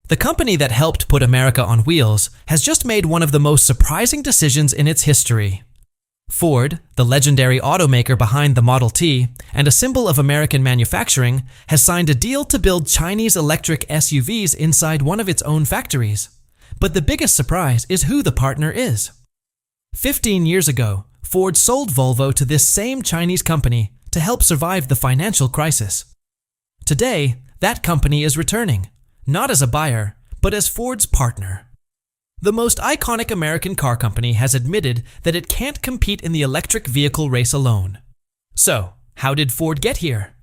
The company that helped put America on wheels has just made one of the most surprising decisions in its history. Ford, the legendary automaker behind the Model T and a symbol of American manufacturing, has signed a deal to build Chinese electric SUVs inside one of its own factories. But the biggest surprise is who the partner is. 15 years ago, Ford sold Volvo to this same Chinese company to help survive the financial crisis. Today, that company is returning, not as a buyer, but as Ford's partner. The most iconic American car company has admitted that it can't compete in the electric vehicle race alone. So, how did Ford get here?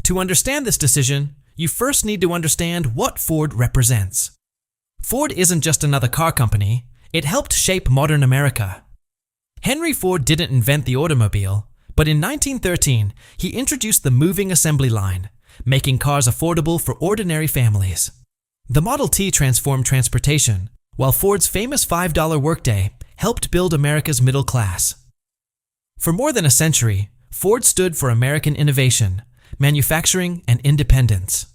To understand this decision, you first need to understand what Ford represents. Ford isn't just another car company, it helped shape modern America. Henry Ford didn't invent the automobile, but in 1913, he introduced the moving assembly line, making cars affordable for ordinary families. The Model T transformed transportation, while Ford's famous $5 workday helped build America's middle class. For more than a century, Ford stood for American innovation, manufacturing, and independence.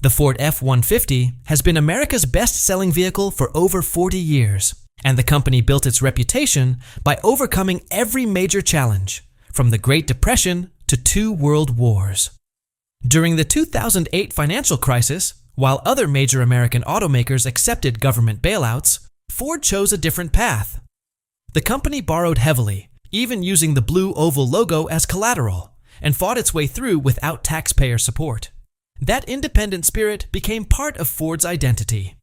The Ford F-150 has been America's best-selling vehicle for over 40 years, and the company built its reputation by overcoming every major challenge, from the Great Depression to 2 world wars. During the 2008 financial crisis, while other major American automakers accepted government bailouts, Ford chose a different path. The company borrowed heavily, even using the blue oval logo as collateral, and fought its way through without taxpayer support. That independent spirit became part of Ford's identity.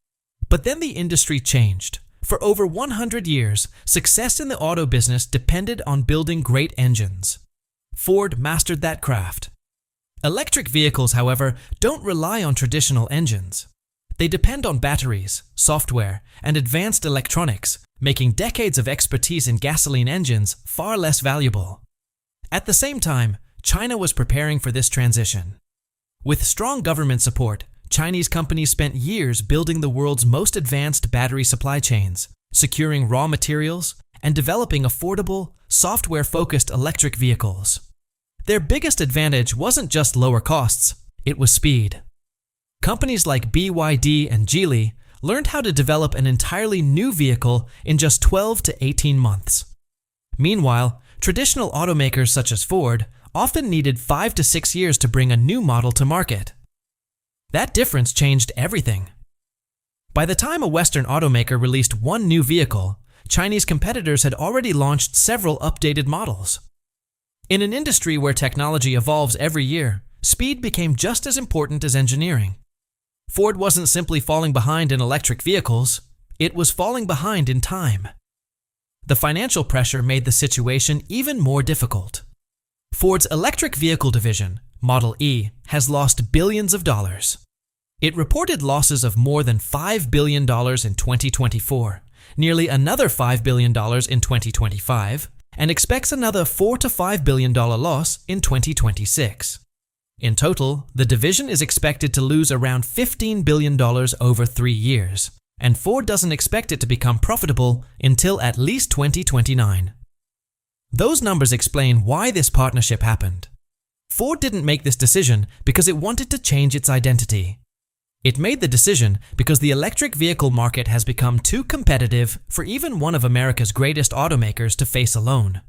But then the industry changed. For over 100 years, success in the auto business depended on building great engines. Ford mastered that craft. Electric vehicles, however, don't rely on traditional engines. They depend on batteries, software, and advanced electronics, making decades of expertise in gasoline engines far less valuable. At the same time, China was preparing for this transition. With strong government support, Chinese companies spent years building the world's most advanced battery supply chains, securing raw materials, and developing affordable, software-focused electric vehicles. Their biggest advantage wasn't just lower costs, it was speed. Companies like BYD and Geely learned how to develop an entirely new vehicle in just 12 to 18 months. Meanwhile, traditional automakers such as Ford often needed 5 to 6 years to bring a new model to market. That difference changed everything. By the time a Western automaker released one new vehicle, Chinese competitors had already launched several updated models. In an industry where technology evolves every year, speed became just as important as engineering. Ford wasn't simply falling behind in electric vehicles, it was falling behind in time. The financial pressure made the situation even more difficult. Ford's electric vehicle division, Model E, has lost billions of dollars. It reported losses of more than $5 billion in 2024, nearly another $5 billion in 2025, and expects another $4 to $5 billion loss in 2026. In total, the division is expected to lose around $15 billion over 3 years, and Ford doesn't expect it to become profitable until at least 2029. Those numbers explain why this partnership happened. Ford didn't make this decision because it wanted to change its identity. It made the decision because the electric vehicle market has become too competitive for even one of America's greatest automakers to face alone.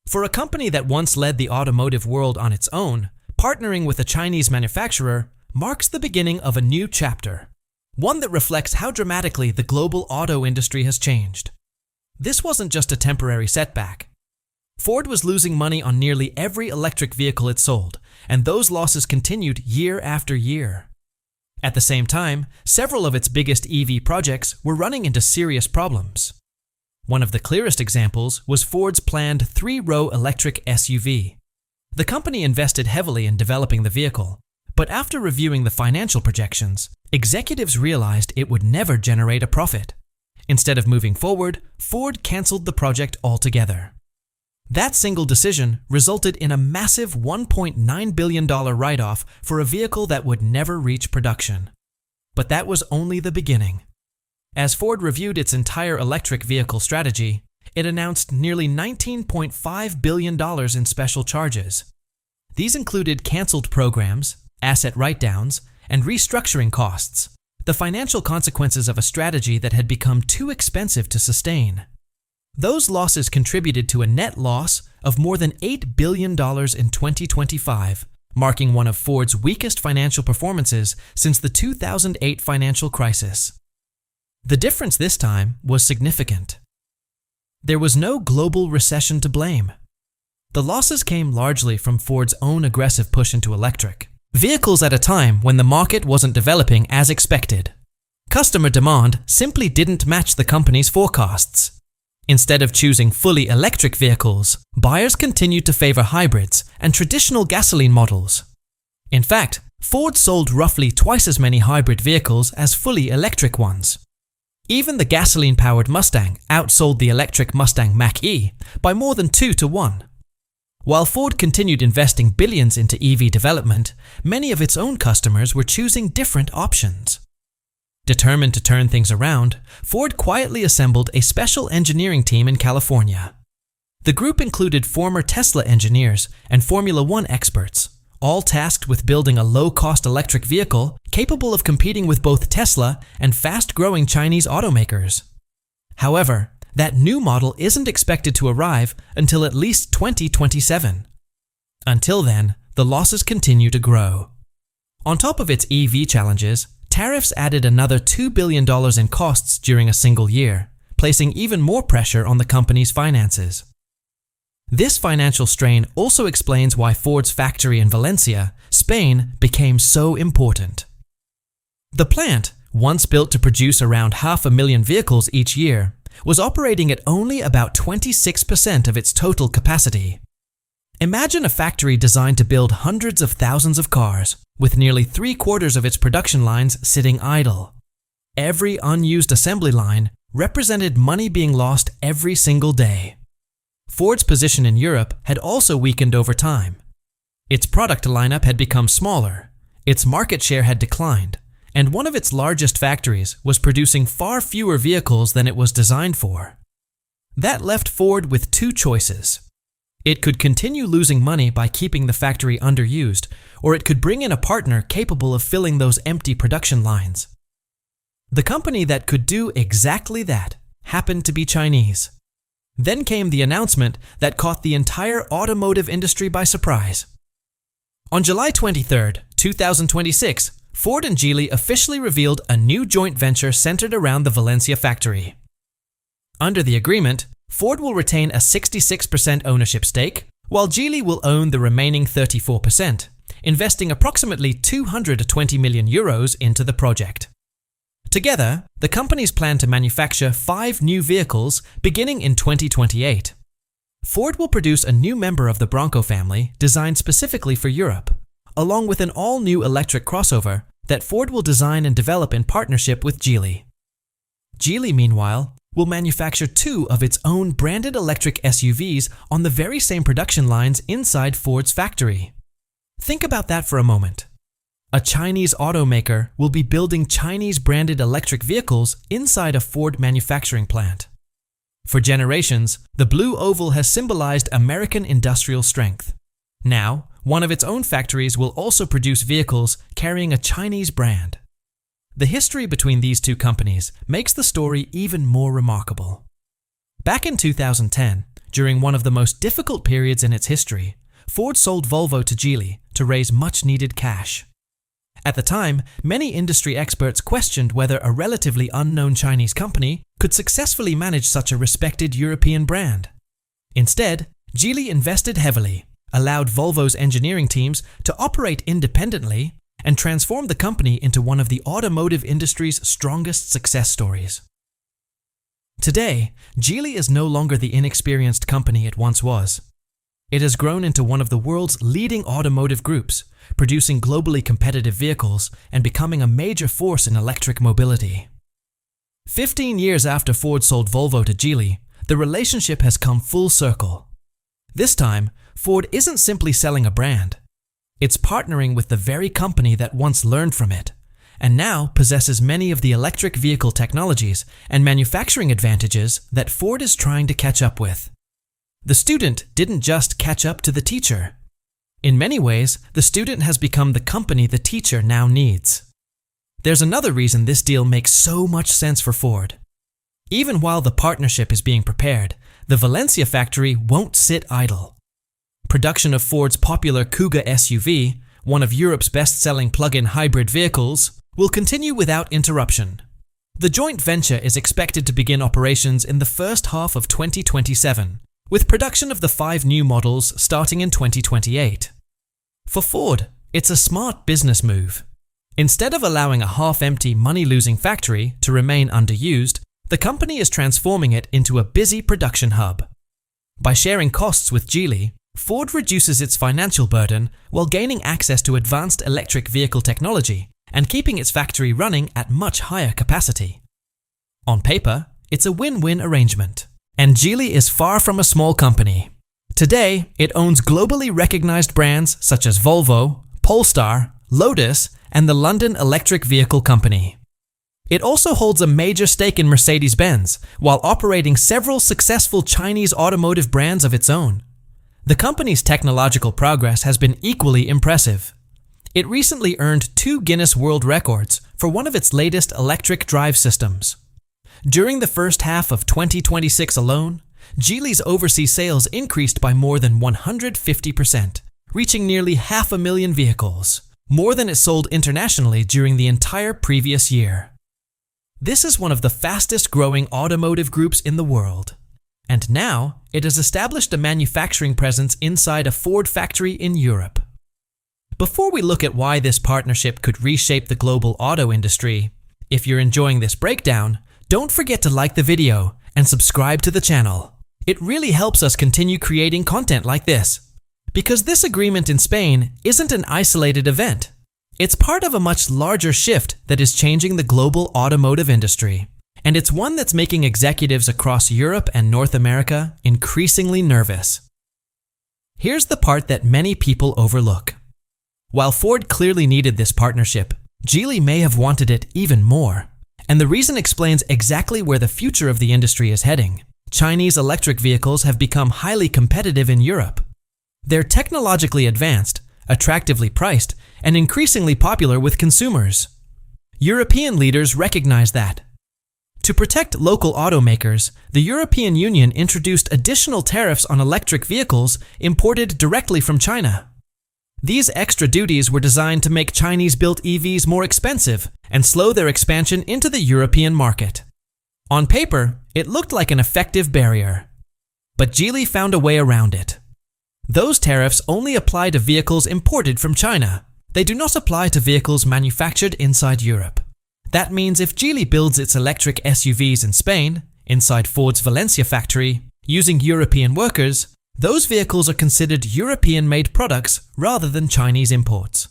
For a company that once led the automotive world on its own, partnering with a Chinese manufacturer marks the beginning of a new chapter, one that reflects how dramatically the global auto industry has changed. This wasn't just a temporary setback. Ford was losing money on nearly every electric vehicle it sold, and those losses continued year after year. At the same time, several of its biggest EV projects were running into serious problems. One of the clearest examples was Ford's planned 3-row electric SUV. The company invested heavily in developing the vehicle, but after reviewing the financial projections, executives realized it would never generate a profit. Instead of moving forward, Ford canceled the project altogether. That single decision resulted in a massive $1.9 billion write-off for a vehicle that would never reach production. But that was only the beginning. As Ford reviewed its entire electric vehicle strategy, it announced nearly $19.5 billion in special charges. These included canceled programs, asset write-downs, and restructuring costs. the financial consequences of a strategy that had become too expensive to sustain. Those losses contributed to a net loss of more than $8 billion in 2025, marking one of Ford's weakest financial performances since the 2008 financial crisis. The difference this time was significant. There was no global recession to blame. The losses came largely from Ford's own aggressive push into electric vehicles at a time when the market wasn't developing as expected. Customer demand simply didn't match the company's forecasts. Instead of choosing fully electric vehicles, buyers continued to favor hybrids and traditional gasoline models. In fact, Ford sold roughly twice as many hybrid vehicles as fully electric ones. Even the gasoline-powered Mustang outsold the electric Mustang Mach-E by more than 2 to 1. While Ford continued investing billions into EV development, many of its own customers were choosing different options. Determined to turn things around, Ford quietly assembled a special engineering team in California. The group included former Tesla engineers and Formula One experts, all tasked with building a low-cost electric vehicle capable of competing with both Tesla and fast-growing Chinese automakers. However, that new model isn't expected to arrive until at least 2027. Until then, the losses continue to grow. On top of its EV challenges, tariffs added another $2 billion in costs during a single year, placing even more pressure on the company's finances. This financial strain also explains why Ford's factory in Valencia, Spain, became so important. The plant, once built to produce around 500,000 vehicles each year, was operating at only about 26% of its total capacity. Imagine a factory designed to build hundreds of thousands of cars, with nearly 3/4 of its production lines sitting idle. Every unused assembly line represented money being lost every single day. Ford's position in Europe had also weakened over time. Its product lineup had become smaller, its market share had declined, and one of its largest factories was producing far fewer vehicles than it was designed for. That left Ford with two choices. It could continue losing money by keeping the factory underused, or it could bring in a partner capable of filling those empty production lines. The company that could do exactly that happened to be Chinese. Then came the announcement that caught the entire automotive industry by surprise. On July 23, 2026, Ford and Geely officially revealed a new joint venture centered around the Valencia factory. Under the agreement, Ford will retain a 66% ownership stake, while Geely will own the remaining 34%, investing approximately €220 million into the project. Together, the companies plan to manufacture 5 new vehicles beginning in 2028. Ford will produce a new member of the Bronco family designed specifically for Europe, along with an all-new electric crossover that Ford will design and develop in partnership with Geely. Geely, meanwhile, will manufacture 2 of its own branded electric SUVs on the very same production lines inside Ford's factory. Think about that for a moment. A Chinese automaker will be building Chinese-branded electric vehicles inside a Ford manufacturing plant. For generations, the blue oval has symbolized American industrial strength. Now, one of its own factories will also produce vehicles carrying a Chinese brand. The history between these two companies makes the story even more remarkable. Back in 2010, during one of the most difficult periods in its history, Ford sold Volvo to Geely to raise much-needed cash. At the time, many industry experts questioned whether a relatively unknown Chinese company could successfully manage such a respected European brand. Instead, Geely invested heavily, allowed Volvo's engineering teams to operate independently, and transformed the company into one of the automotive industry's strongest success stories. Today, Geely is no longer the inexperienced company it once was. It has grown into one of the world's leading automotive groups, producing globally competitive vehicles and becoming a major force in electric mobility. 15 years after Ford sold Volvo to Geely, the relationship has come full circle. This time, Ford isn't simply selling a brand. It's partnering with the very company that once learned from it, and now possesses many of the electric vehicle technologies and manufacturing advantages that Ford is trying to catch up with. The student didn't just catch up to the teacher. In many ways, the student has become the company the teacher now needs. There's another reason this deal makes so much sense for Ford. Even while the partnership is being prepared, the Valencia factory won't sit idle. Production of Ford's popular Kuga SUV, one of Europe's best-selling plug-in hybrid vehicles, will continue without interruption. The joint venture is expected to begin operations in the first half of 2027, with production of the 5 new models starting in 2028. For Ford, it's a smart business move. Instead of allowing a half-empty, money-losing factory to remain underused, the company is transforming it into a busy production hub. By sharing costs with Geely, Ford reduces its financial burden while gaining access to advanced electric vehicle technology and keeping its factory running at much higher capacity. On paper, it's a win-win arrangement. And Geely is far from a small company. Today, it owns globally recognized brands such as Volvo, Polestar, Lotus, and the London Electric Vehicle Company. It also holds a major stake in Mercedes-Benz, while operating several successful Chinese automotive brands of its own. The company's technological progress has been equally impressive. It recently earned 2 Guinness World Records for one of its latest electric drive systems. During the first half of 2026 alone, Geely's overseas sales increased by more than 150%, reaching nearly 500,000 vehicles, more than it sold internationally during the entire previous year. This is one of the fastest-growing automotive groups in the world, and now it has established a manufacturing presence inside a Ford factory in Europe. Before we look at why this partnership could reshape the global auto industry, if you're enjoying this breakdown, don't forget to like the video and subscribe to the channel. It really helps us continue creating content like this. Because this agreement in Spain isn't an isolated event. It's part of a much larger shift that is changing the global automotive industry. And it's one that's making executives across Europe and North America increasingly nervous. Here's the part that many people overlook. While Ford clearly needed this partnership, Geely may have wanted it even more. And the reason explains exactly where the future of the industry is heading. Chinese electric vehicles have become highly competitive in Europe. They're technologically advanced, attractively priced, and increasingly popular with consumers. European leaders recognize that. To protect local automakers, the European Union introduced additional tariffs on electric vehicles imported directly from China. These extra duties were designed to make Chinese-built EVs more expensive and slow their expansion into the European market. On paper, it looked like an effective barrier. But Geely found a way around it. Those tariffs only apply to vehicles imported from China. They do not apply to vehicles manufactured inside Europe. That means if Geely builds its electric SUVs in Spain, inside Ford's Valencia factory, using European workers, those vehicles are considered European-made products rather than Chinese imports.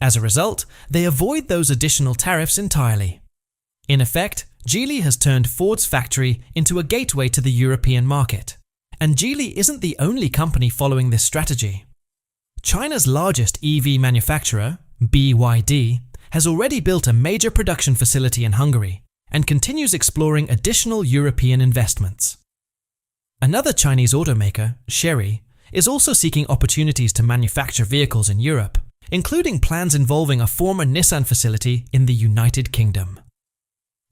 As a result, they avoid those additional tariffs entirely. In effect, Geely has turned Ford's factory into a gateway to the European market. And Geely isn't the only company following this strategy. China's largest EV manufacturer, BYD, has already built a major production facility in Hungary and continues exploring additional European investments. Another Chinese automaker, Chery, is also seeking opportunities to manufacture vehicles in Europe, including plans involving a former Nissan facility in the United Kingdom.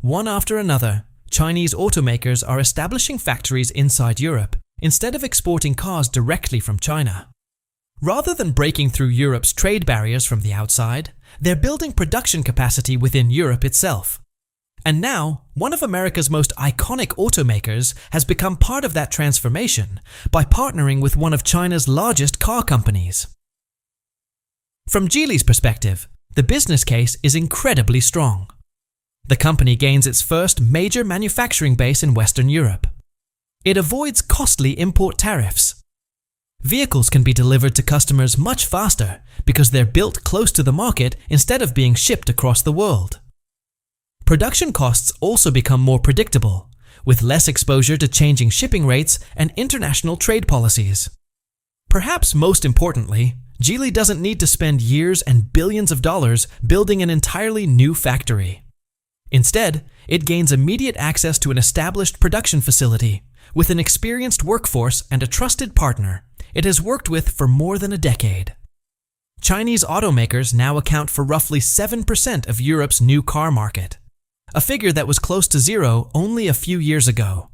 One after another, Chinese automakers are establishing factories inside Europe instead of exporting cars directly from China. Rather than breaking through Europe's trade barriers from the outside, they're building production capacity within Europe itself. And now, one of America's most iconic automakers has become part of that transformation by partnering with one of China's largest car companies. From Geely's perspective, the business case is incredibly strong. The company gains its first major manufacturing base in Western Europe. It avoids costly import tariffs. Vehicles can be delivered to customers much faster because they're built close to the market instead of being shipped across the world. Production costs also become more predictable, with less exposure to changing shipping rates and international trade policies. Perhaps most importantly, Geely doesn't need to spend years and billions of dollars building an entirely new factory. Instead, it gains immediate access to an established production facility with an experienced workforce and a trusted partner it has worked with for more than a decade. Chinese automakers now account for roughly 7% of Europe's new car market, a figure that was close to zero only a few years ago.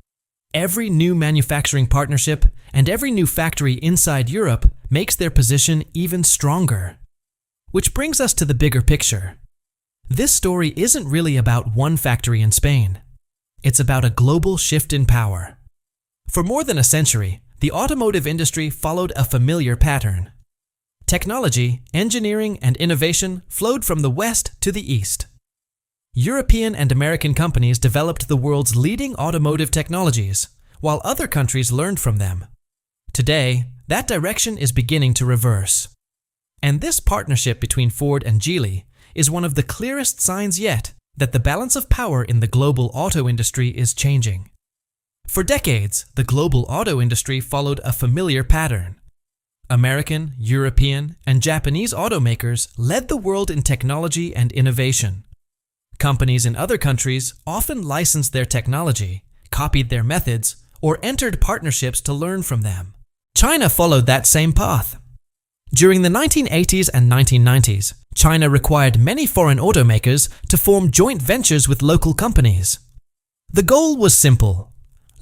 Every new manufacturing partnership and every new factory inside Europe makes their position even stronger. Which brings us to the bigger picture. This story isn't really about one factory in Spain. It's about a global shift in power. For more than a century, the automotive industry followed a familiar pattern. Technology, engineering, and innovation flowed from the West to the East. European and American companies developed the world's leading automotive technologies, while other countries learned from them. Today, that direction is beginning to reverse. And this partnership between Ford and Geely is one of the clearest signs yet that the balance of power in the global auto industry is changing. For decades, the global auto industry followed a familiar pattern. American, European, and Japanese automakers led the world in technology and innovation. Companies in other countries often licensed their technology, copied their methods, or entered partnerships to learn from them. China followed that same path. During the 1980s and 1990s, China required many foreign automakers to form joint ventures with local companies. The goal was simple: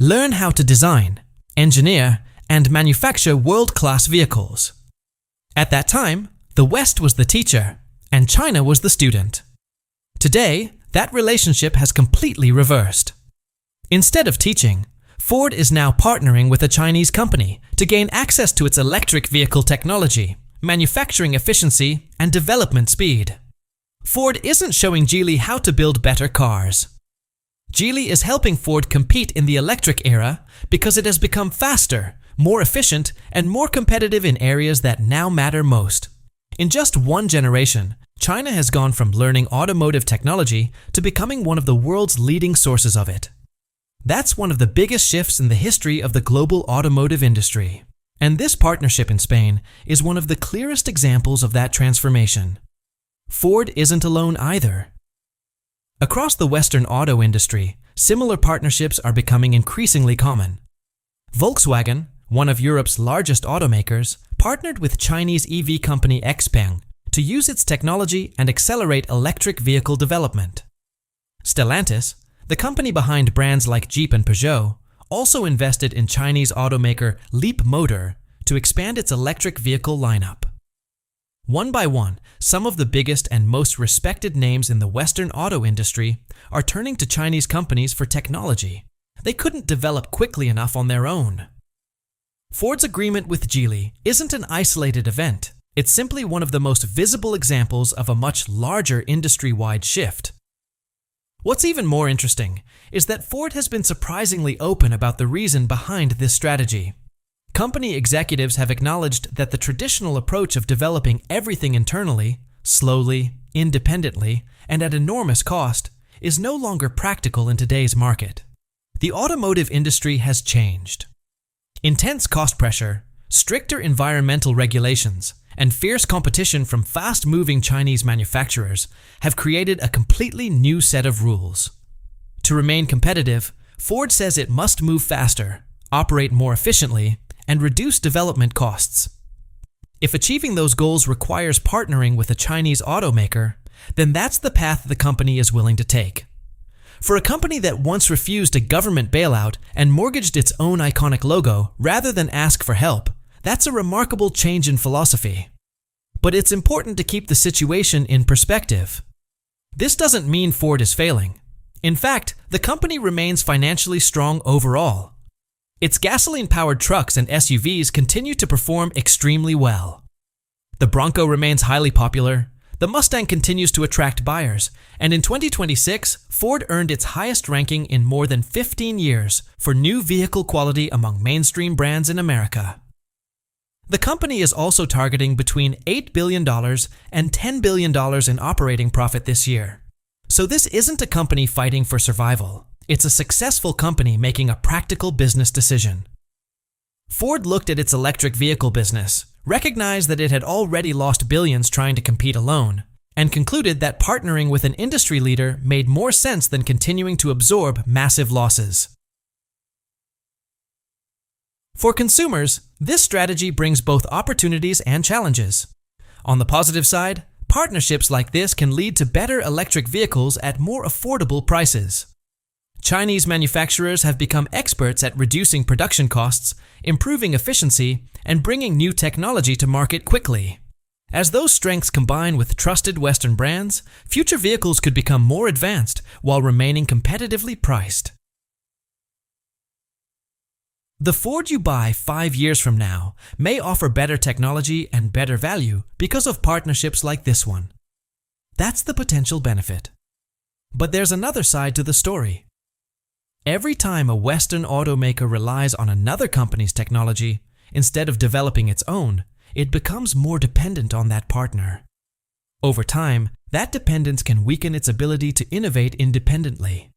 learn how to design, engineer, and manufacture world-class vehicles. At that time, the West was the teacher, and China was the student. Today, that relationship has completely reversed. Instead of teaching, Ford is now partnering with a Chinese company to gain access to its electric vehicle technology, manufacturing efficiency, and development speed. Ford isn't showing Geely how to build better cars. Geely is helping Ford compete in the electric era because it has become faster, more efficient, and more competitive in areas that now matter most. In just one generation, China has gone from learning automotive technology to becoming one of the world's leading sources of it. That's one of the biggest shifts in the history of the global automotive industry. And this partnership in Spain is one of the clearest examples of that transformation. Ford isn't alone either. Across the Western auto industry, similar partnerships are becoming increasingly common. Volkswagen, one of Europe's largest automakers, partnered with Chinese EV company XPeng to use its technology and accelerate electric vehicle development. Stellantis, the company behind brands like Jeep and Peugeot, also invested in Chinese automaker Leapmotor to expand its electric vehicle lineup. One by one, some of the biggest and most respected names in the Western auto industry are turning to Chinese companies for technology. They couldn't develop quickly enough on their own. Ford's agreement with Geely isn't an isolated event. It's simply one of the most visible examples of a much larger industry-wide shift. What's even more interesting is that Ford has been surprisingly open about the reason behind this strategy. Company executives have acknowledged that the traditional approach of developing everything internally, slowly, independently, and at enormous cost, is no longer practical in today's market. The automotive industry has changed. Intense cost pressure, stricter environmental regulations, and fierce competition from fast-moving Chinese manufacturers have created a completely new set of rules. To remain competitive, Ford says it must move faster, operate more efficiently, and reduce development costs. If achieving those goals requires partnering with a Chinese automaker, then that's the path the company is willing to take. For a company that once refused a government bailout and mortgaged its own iconic logo rather than ask for help, that's a remarkable change in philosophy. But it's important to keep the situation in perspective. This doesn't mean Ford is failing. In fact, the company remains financially strong overall. Its gasoline-powered trucks and SUVs continue to perform extremely well. The Bronco remains highly popular, the Mustang continues to attract buyers, and in 2026, Ford earned its highest ranking in more than 15 years for new vehicle quality among mainstream brands in America. The company is also targeting between $8 billion and $10 billion in operating profit this year. So this isn't a company fighting for survival. It's a successful company making a practical business decision. Ford looked at its electric vehicle business, recognized that it had already lost billions trying to compete alone, and concluded that partnering with an industry leader made more sense than continuing to absorb massive losses. For consumers, this strategy brings both opportunities and challenges. On the positive side, partnerships like this can lead to better electric vehicles at more affordable prices. Chinese manufacturers have become experts at reducing production costs, improving efficiency, and bringing new technology to market quickly. As those strengths combine with trusted Western brands, future vehicles could become more advanced while remaining competitively priced. The Ford you buy 5 years from now may offer better technology and better value because of partnerships like this one. That's the potential benefit. But there's another side to the story. Every time a Western automaker relies on another company's technology, instead of developing its own, it becomes more dependent on that partner. Over time, that dependence can weaken its ability to innovate independently.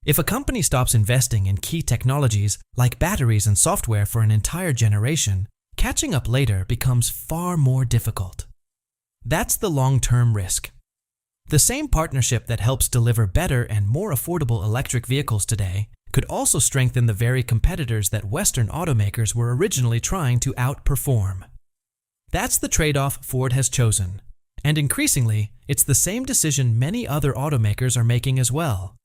If a company stops investing in key technologies like batteries and software for an entire generation, catching up later becomes far more difficult. That's the long-term risk. The same partnership that helps deliver better and more affordable electric vehicles today could also strengthen the very competitors that Western automakers were originally trying to outperform. That's the trade-off Ford has chosen, and increasingly, it's the same decision many other automakers are making as well.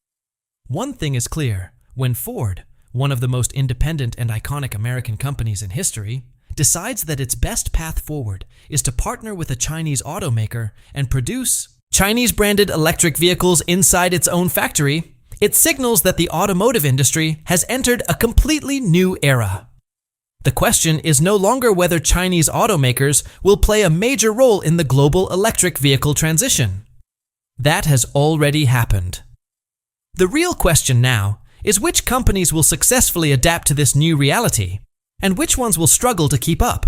One thing is clear: when Ford, one of the most independent and iconic American companies in history, decides that its best path forward is to partner with a Chinese automaker and produce Chinese-branded electric vehicles inside its own factory, it signals that the automotive industry has entered a completely new era. The question is no longer whether Chinese automakers will play a major role in the global electric vehicle transition. That has already happened. The real question now is which companies will successfully adapt to this new reality, and which ones will struggle to keep up.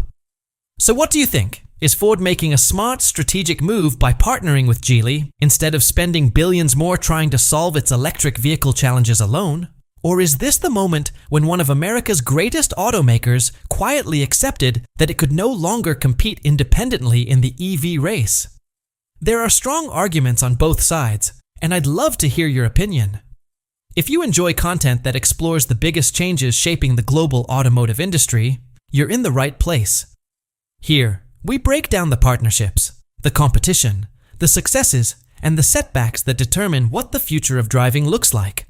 So what do you think? Is Ford making a smart strategic move by partnering with Geely instead of spending billions more trying to solve its electric vehicle challenges alone? Or is this the moment when one of America's greatest automakers quietly accepted that it could no longer compete independently in the EV race? There are strong arguments on both sides, and I'd love to hear your opinion. If you enjoy content that explores the biggest changes shaping the global automotive industry, you're in the right place. Here, we break down the partnerships, the competition, the successes, and the setbacks that determine what the future of driving looks like.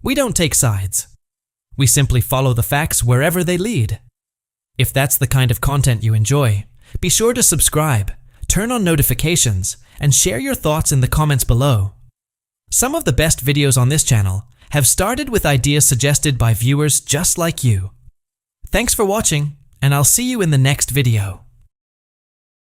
We don't take sides. We simply follow the facts wherever they lead. If that's the kind of content you enjoy, be sure to subscribe, turn on notifications, and share your thoughts in the comments below. Some of the best videos on this channel have started with ideas suggested by viewers just like you. Thanks for watching, and I'll see you in the next video.